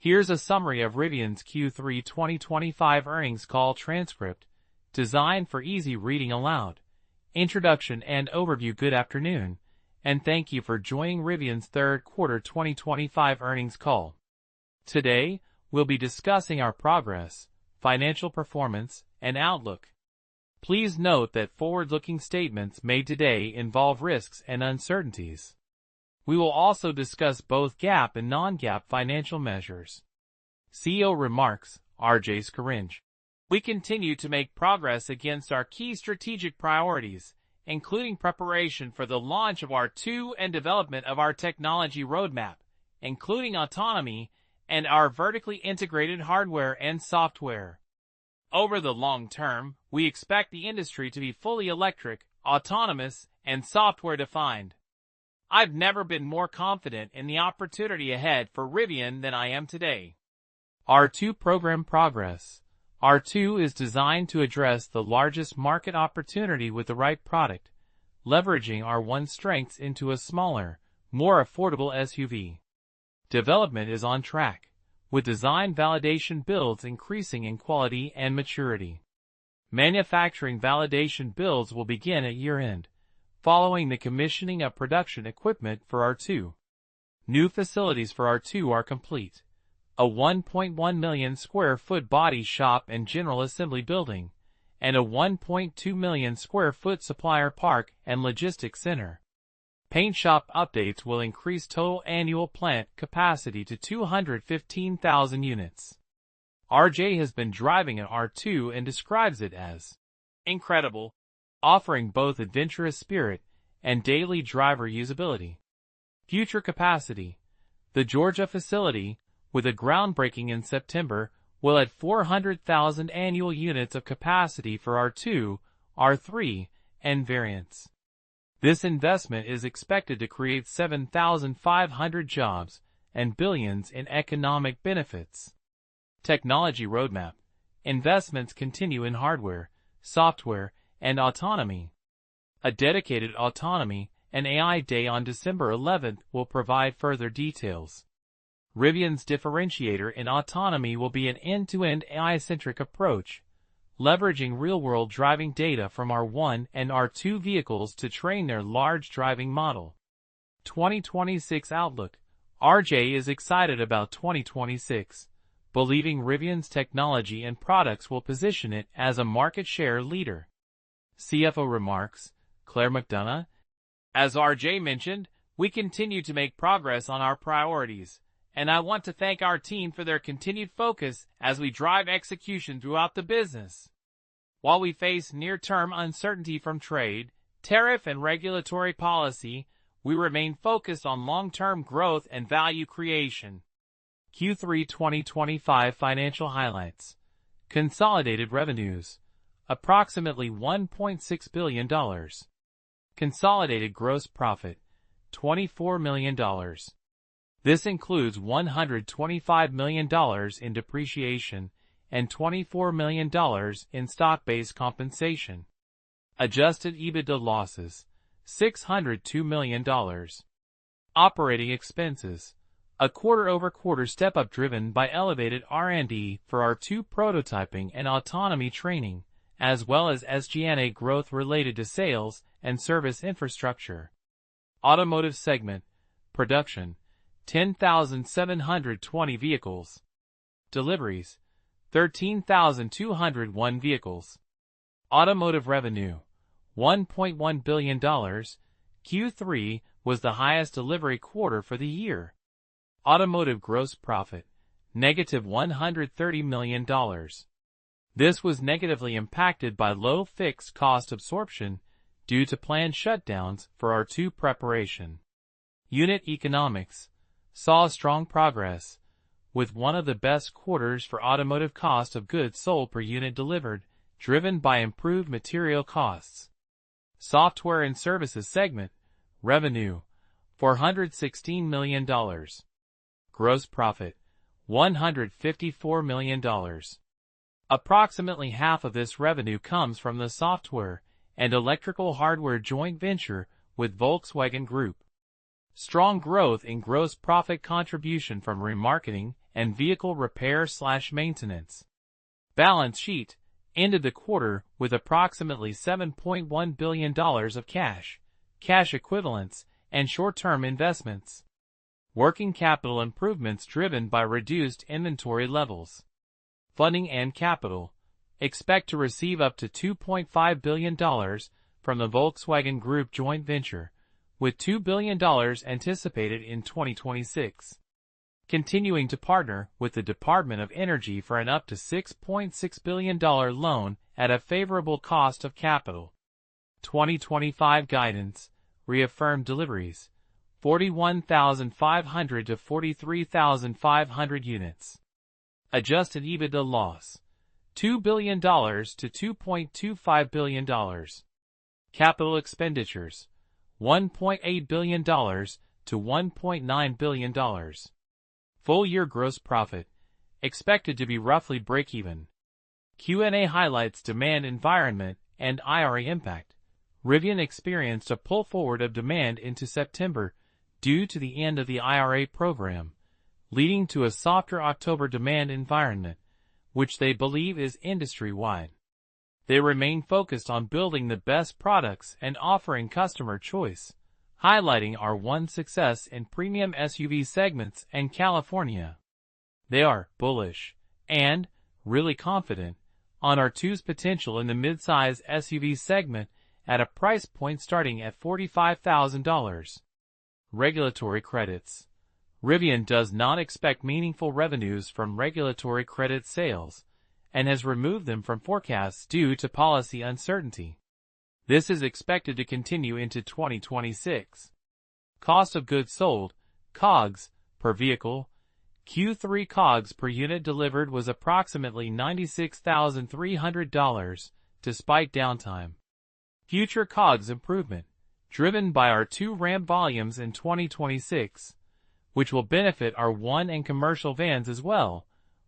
Here's a summary of Rivian's Q3 2025 earnings call transcript, designed for easy reading aloud. Introduction and overview. Good afternoon, and thank you for joining Rivian's third quarter 2025 earnings call. Today, we'll be discussing our progress, financial performance, and outlook. Please note that forward-looking statements made today involve risks and uncertainties. We will also discuss both GAAP and non-GAAP financial measures. CEO remarks, RJ Scaringe. We continue to make progress against our key strategic priorities, including preparation for the launch of R2 and development of our technology roadmap, including autonomy and our vertically integrated hardware and software. Over the long term, we expect the industry to be fully electric, autonomous, and software-defined. I've never been more confident in the opportunity ahead for Rivian than I am today. R2 program progress. R2 is designed to address the largest market opportunity with the right product, leveraging R1's strengths into a smaller, more affordable SUV. Development is on track, with design validation builds increasing in quality and maturity. Manufacturing validation builds will begin at year-end, following the commissioning of production equipment for R2. New facilities for R2 are complete. A 1.1 million square foot body shop and general assembly building, and a 1.2 million square foot supplier park and logistics center. Paint shop updates will increase total annual plant capacity to 215,000 units. RJ has been driving an R2 and describes it as incredible, offering both adventurous spirit and daily driver usability. Future capacity. The Georgia facility, with a groundbreaking in September, will add 400,000 annual units of capacity for R2, R3, and variants. This investment is expected to create 7,500 jobs and billions in economic benefits. Technology roadmap. Investments continue in hardware, software, and autonomy. A dedicated autonomy and AI day on December 11th will provide further details. Rivian's differentiator in autonomy will be an end-to-end AI-centric approach, leveraging real-world driving data from R1 and R2 vehicles to train their large driving model. 2026 outlook. RJ is excited about 2026, believing Rivian's technology and products will position it as a market share leader. CFO remarks, Claire McDonough. As RJ mentioned, we continue to make progress on our priorities, and I want to thank our team for their continued focus as we drive execution throughout the business. While we face near-term uncertainty from trade, tariff, and regulatory policy, we remain focused on long-term growth and value creation. Q3 2025 financial highlights. Consolidated revenues. Approximately $1.6 billion. Consolidated gross profit. $24 million. This includes $125 million in depreciation and $24 million in stock-based compensation. Adjusted EBITDA losses, $602 million. Operating expenses, a quarter-over-quarter step-up driven by elevated R&D for R2 prototyping and autonomy training, as well as SG&A growth related to sales and service infrastructure. Automotive segment, production, 10,720 vehicles. Deliveries, 13,201 vehicles. Automotive revenue, $1.1 billion. Q3 was the highest delivery quarter for the year. Automotive gross profit, negative $130 million. This was negatively impacted by low fixed cost absorption due to planned shutdowns for R2 preparation. Unit economics saw strong progress, with one of the best quarters for automotive cost of goods sold per unit delivered, driven by improved material costs. Software and services segment, revenue, $416 million. Gross profit, $154 million. Approximately half of this revenue comes from the software and electrical hardware joint venture with Volkswagen Group. Strong growth in gross profit contribution from remarketing and vehicle repair/maintenance. Balance sheet ended the quarter with approximately $7.1 billion of cash, cash equivalents, and short-term investments. Working capital improvements driven by reduced inventory levels. Funding and capital. Expect to receive up to $2.5 billion from the Volkswagen Group joint venture, with $2 billion anticipated in 2026. Continuing to partner with the Department of Energy for an up to $6.6 billion loan at a favorable cost of capital. 2025 guidance, reaffirmed deliveries, 41,500 to 43,500 units. Adjusted EBITDA loss, $2 billion to $2.25 billion. Capital expenditures, $1.8 billion to $1.9 billion. Full-year gross profit, expected to be roughly break-even. Q&A highlights demand environment and IRA impact. Rivian experienced a pull forward of demand into September due to the end of the IRA program, leading to a softer October demand environment, which they believe is industry-wide. They remain focused on building the best products and offering customer choice, highlighting our one success in premium SUV segments and California. They are bullish and really confident on our two's potential in the midsize SUV segment at a price point starting at $45,000. Regulatory credits. Rivian does not expect meaningful revenues from regulatory credit sales and has removed them from forecasts due to policy uncertainty. This is expected to continue into 2026. Cost of goods sold, COGS, per vehicle. Q3 COGS per unit delivered was approximately $96,300, despite downtime. Future COGS improvement, driven by our two ramp volumes in 2026, which will benefit our one and commercial vans as well,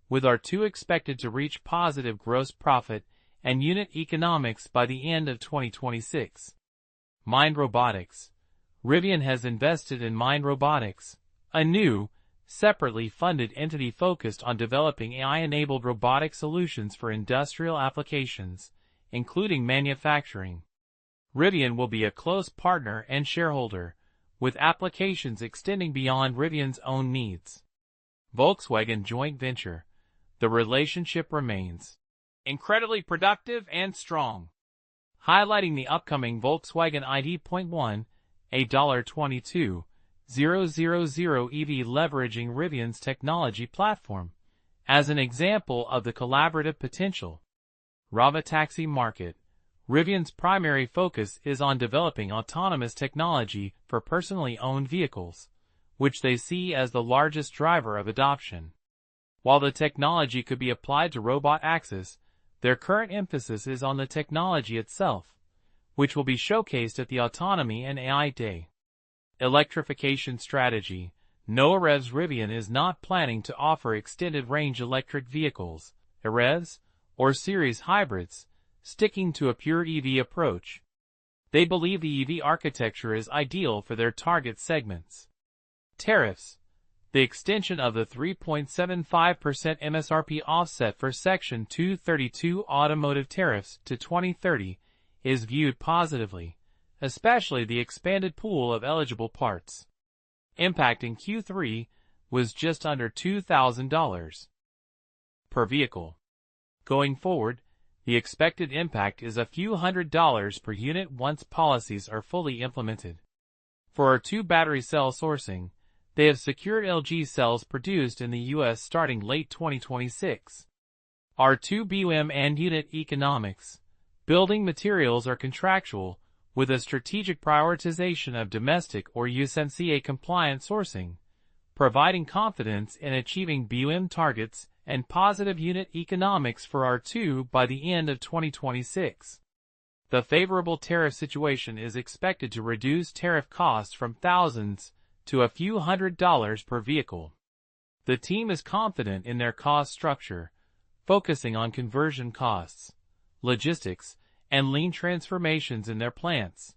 with our two expected to reach positive gross profit and unit economics by the end of 2026. Mind Robotics. Rivian has invested in Mind Robotics, a new, separately funded entity focused on developing AI-enabled robotic solutions for industrial applications, including manufacturing. Rivian will be a close partner and shareholder, with applications extending beyond Rivian's own needs. Volkswagen joint venture. The relationship remains incredibly productive and strong. Highlighting the upcoming Volkswagen ID.1, a $22,000 EV leveraging Rivian's technology platform, as an example of the collaborative potential. Robotaxi market. Rivian's primary focus is on developing autonomous technology for personally owned vehicles, which they see as the largest driver of adoption. While the technology could be applied to robot access, their current emphasis is on the technology itself, which will be showcased at the Autonomy and AI Day. Electrification strategy. REV's Rivian is not planning to offer extended-range electric vehicles, EREVs, or series hybrids, sticking to a pure EV approach. They believe the EV architecture is ideal for their target segments. Tariffs. The extension of the 3.75% MSRP offset for Section 232 automotive tariffs to 2030 is viewed positively, especially the expanded pool of eligible parts. Impact in Q3 was just under $2,000 per vehicle. Going forward, the expected impact is a few $100s per unit once policies are fully implemented. For our two battery cell sourcing, they have secured LG cells produced in the U.S. starting late 2026. Our two BUM and unit economics. Building materials are contractual, with a strategic prioritization of domestic or USMCA-compliant sourcing, providing confidence in achieving BUM targets and positive unit economics for R2 by the end of 2026. The favorable tariff situation is expected to reduce tariff costs from thousands to a few $100s per vehicle. The team is confident in their cost structure, focusing on conversion costs, logistics, and lean transformations in their plants.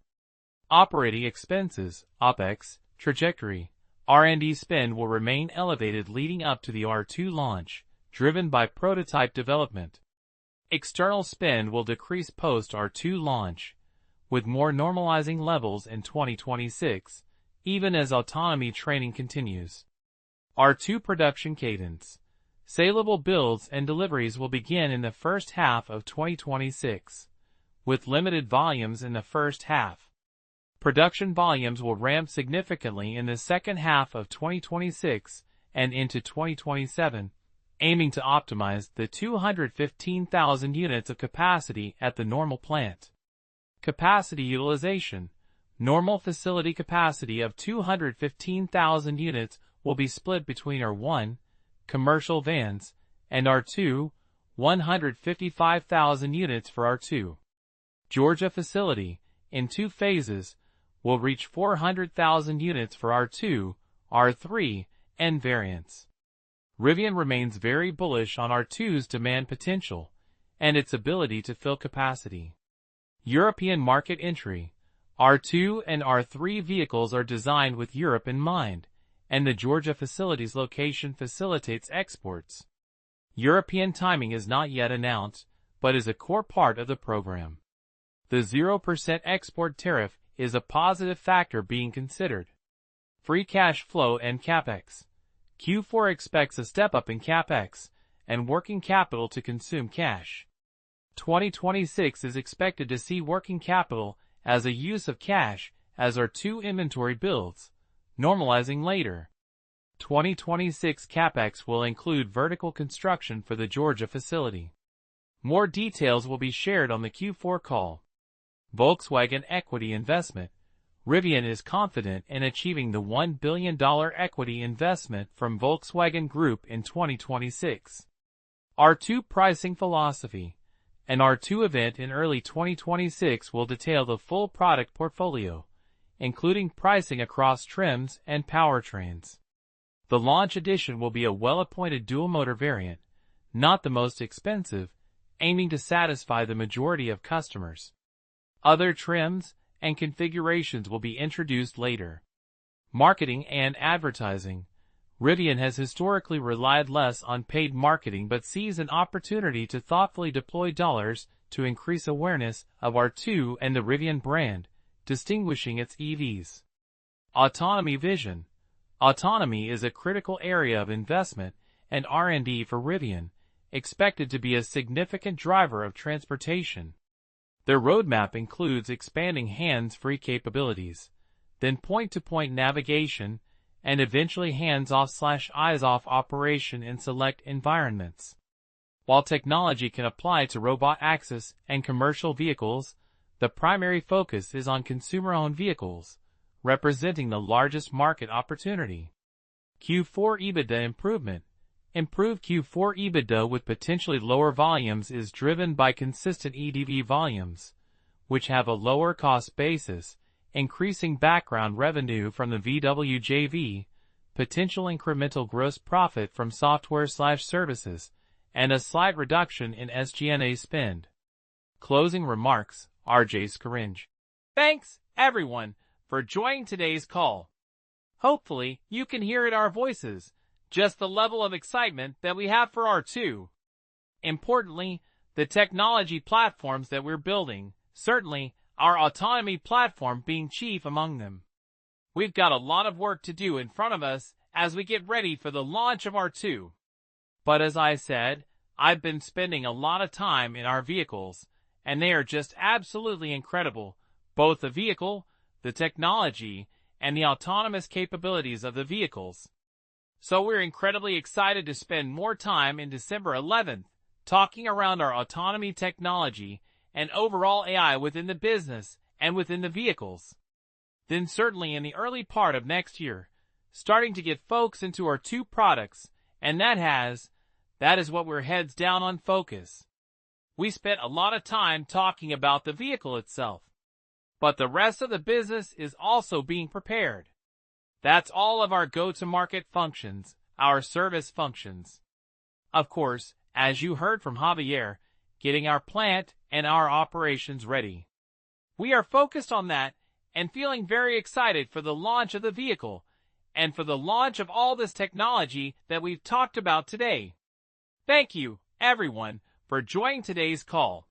Operating expenses, OPEX, trajectory. R&D spend will remain elevated leading up to the R2 launch, driven by prototype development. External spend will decrease post-R2 launch, with more normalizing levels in 2026, even as autonomy training continues. R2 production cadence. Saleable builds and deliveries will begin in the first half of 2026, with limited volumes in the first half. Production volumes will ramp significantly in the second half of 2026 and into 2027, aiming to optimize the 215,000 units of capacity at the normal plant. Capacity utilization. Normal facility capacity of 215,000 units will be split between R1, commercial vans, and R2, 155,000 units for R2. Georgia facility, in 2 phases, will reach 400,000 units for R2, R3, and variants. Rivian remains very bullish on R2's demand potential and its ability to fill capacity. European market entry. R2 and R3 vehicles are designed with Europe in mind, and the Georgia facility's location facilitates exports. European timing is not yet announced, but is a core part of the program. The 0% export tariff is a positive factor being considered. Free cash flow and CapEx. Q4 expects a step-up in CapEx and working capital to consume cash. 2026 is expected to see working capital as a use of cash as R2 inventory builds, normalizing later. 2026 CapEx will include vertical construction for the Georgia facility. More details will be shared on the Q4 call. Volkswagen equity investment. Rivian is confident in achieving the $1 billion equity investment from Volkswagen Group in 2026. R2 pricing philosophy. An R2 event in early 2026 will detail the full product portfolio, including pricing across trims and powertrains. The launch edition will be a well-appointed dual-motor variant, not the most expensive, aiming to satisfy the majority of customers. Other trims and configurations will be introduced later. Marketing and advertising. Rivian has historically relied less on paid marketing but sees an opportunity to thoughtfully deploy dollars to increase awareness of R2 and the Rivian brand, distinguishing its EVs. Autonomy vision. Autonomy is a critical area of investment and R&D for Rivian, expected to be a significant driver of transportation. Their roadmap includes expanding hands-free capabilities, then point-to-point navigation, and eventually hands-off/eyes-off operation in select environments. While technology can apply to robot access and commercial vehicles, the primary focus is on consumer-owned vehicles, representing the largest market opportunity. Q4 EBITDA improvement. Improved Q4 EBITDA with potentially lower volumes is driven by consistent EDV volumes, which have a lower cost basis, increasing background revenue from the VW JV, potential incremental gross profit from software/services, and a slight reduction in SG&A spend. Closing remarks, RJ Scaringe. Thanks, everyone, for joining today's call. Hopefully, you can hear in our voices just the level of excitement that we have for R2. Importantly, the technology platforms that we're building, certainly our autonomy platform being chief among them. We've got a lot of work to do in front of us as we get ready for the launch of R2. But as I said, I've been spending a lot of time in our vehicles, and they are just absolutely incredible, both the vehicle, the technology, and the autonomous capabilities of the vehicles. So we're incredibly excited to spend more time in December 11th talking around our autonomy technology and overall AI within the business and within the vehicles. Then certainly in the early part of next year, starting to get folks into our 2 products, and that is what we're heads down on focus. We spent a lot of time talking about the vehicle itself, but the rest of the business is also being prepared. That's all of our go-to-market functions, our service functions. Of course, as you heard from Javier, getting our plant and our operations ready. We are focused on that and feeling very excited for the launch of the vehicle and for the launch of all this technology that we've talked about today. Thank you, everyone, for joining today's call.